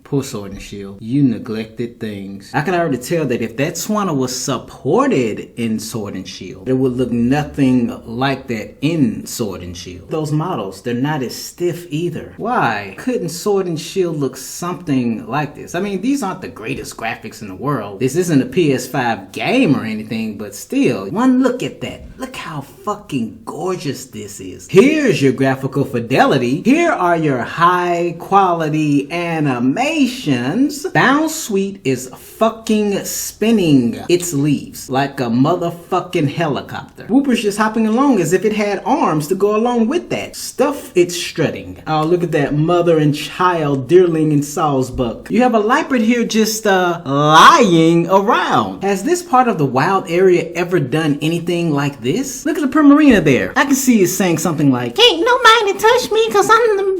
Poor Sword and Shield. You neglected things. I can already tell that if that Swanna was supported in Sword and Shield, it would look nothing like that in Sword and Shield. Those models, they're not as stiff either. Why couldn't Sword and Shield look something like this? I mean, these aren't the greatest graphics in the world. This isn't a PS5 game or anything, but still, one look at that. Look how fucking gorgeous this is. Here's your graphical fidelity. Here are your high quality animations. Bound Sweet is fucking spinning its leaves like a motherfucking helicopter. Whooper's just hopping along as if it had arms to go along with that. Stuff it's strutting. Oh, look at that mother and child deerling and sawsbuck. You have a Lipert here just lying around. Has this part of the wild area ever done anything like this? Look at the Primarina there. I can see it saying something like, "Ain't nobody touch me cause I'm the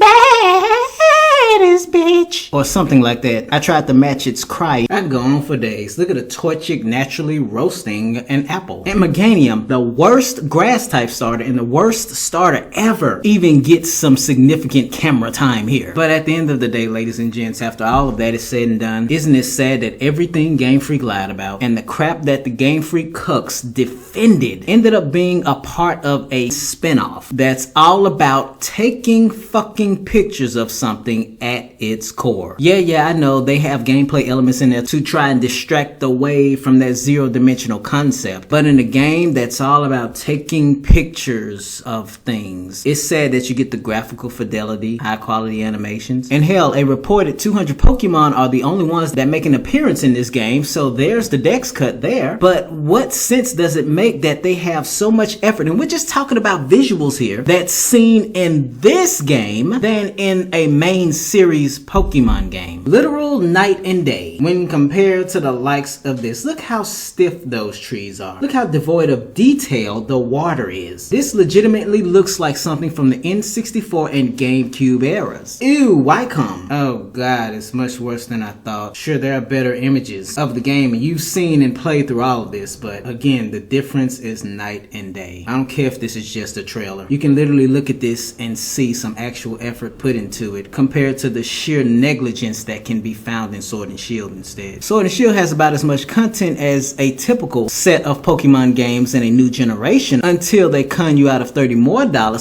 baddest bitch," or something like that. I tried to match its cry. I could go on for days. Look at a Torchic naturally roasting an apple. And Meganium, the worst grass type starter and the worst starter ever, even gets some significant camera time here. But at the end of the day, ladies and gents, after all of that is said and done, isn't it sad that everything Game Freak lied about and the crap that the Game Freak cucks defended ended up being a part of a spinoff that's all about taking fucking pictures of something at its core. Yeah, I know they have gameplay elements in there to try and distract away from that zero-dimensional concept, but in a game that's all about taking pictures of things, it's sad that you get the graphical fidelity, high-quality animations, and hell, a reported 200 Pokemon are the only ones that make an appearance in this game, so there's the dex cut there. But what sense does it make that they have so much effort, and we're just talking about visuals here, that's seen in this game than in a main series Pokemon game? Literal night and day when compared to the likes of this. Look how stiff those trees are. Look how devoid of detail the water is. This legitimately looks like something from the N64 and GameCube eras. Ew, Wycombe. Oh god, it's much worse than I thought. Sure, there are better images of the game and you've seen and played through all of this, but again, the difference is night and day. I don't care if this is just a trailer. You can literally look at this and see some actual effort put into it compared to the sheer negligence that can be found in Sword and Shield instead. Sword and Shield has about as much content as a typical set of Pokemon games in a new generation until they con you out of $30 more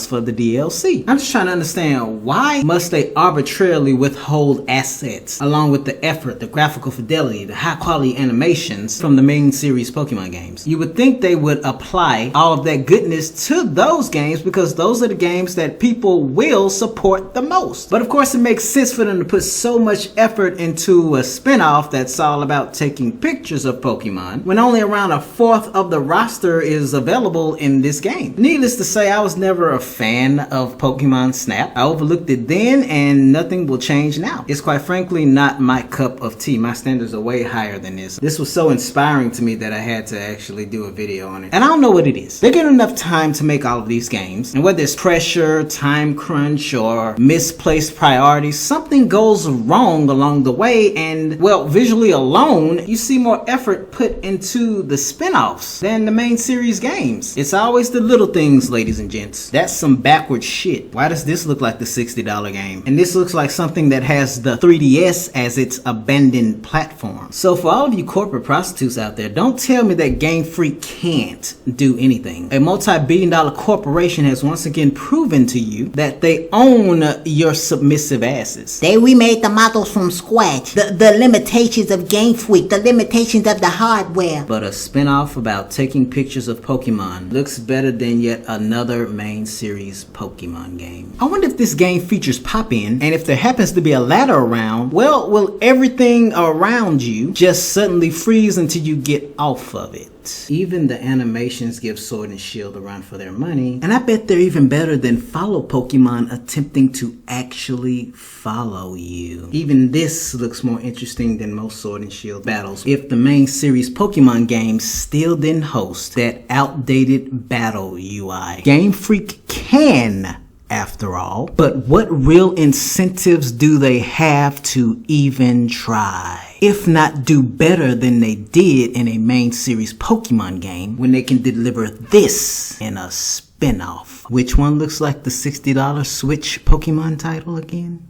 for the DLC. I'm just trying to understand, why must they arbitrarily withhold assets along with the effort, the graphical fidelity, the high quality animations from the main series Pokemon games? You would think they would apply all of that goodness to those games because those are the games that people will support the most. But of course it makes sense for them to put so much effort into a spinoff that's all about taking pictures of Pokemon when only around a fourth of the roster is available in this game. Needless to say, I was never a fan of Pokemon Snap. I overlooked it then and nothing will change now. It's quite frankly not my cup of tea. My standards are way higher than this. This was so inspiring to me that I had to actually do a video on it. And I don't know what it is. They get enough time to make all of these games, and whether it's pressure, time crunch, or misplaced priorities, something goes wrong along the way, and well, visually alone, you see more effort put into the spin-offs than the main series games. It's always the little things, ladies and gents. That's some backward shit. Why does this look like the $60 game? And this looks like something that has the 3DS as its abandoned platform. So for all of you corporate prostitutes out there, don't tell me that Game Freak can't do anything. A multi-billion-dollar corporation has once again proven to you that they own your submissive asses. They remade the models from scratch. The limitations of Game Freak, the limitations of the hardware. But a spin-off about taking pictures of Pokemon looks better than yet another main series Pokemon game. I wonder if this game features pop-in, and if there happens to be a ladder around, well, will everything around you just suddenly freeze until you get off of it? Even the animations give Sword and Shield a run for their money, and I bet they're even better than follow Pokemon attempting to actually follow you. Even this looks more interesting than most Sword and Shield battles if the main series Pokemon games still didn't host that outdated battle UI. Game Freak can, after all, but what real incentives do they have to even try? If not do better than they did in a main series Pokemon game when they can deliver this in a spin-off. Which one looks like the $60 Switch Pokemon title again?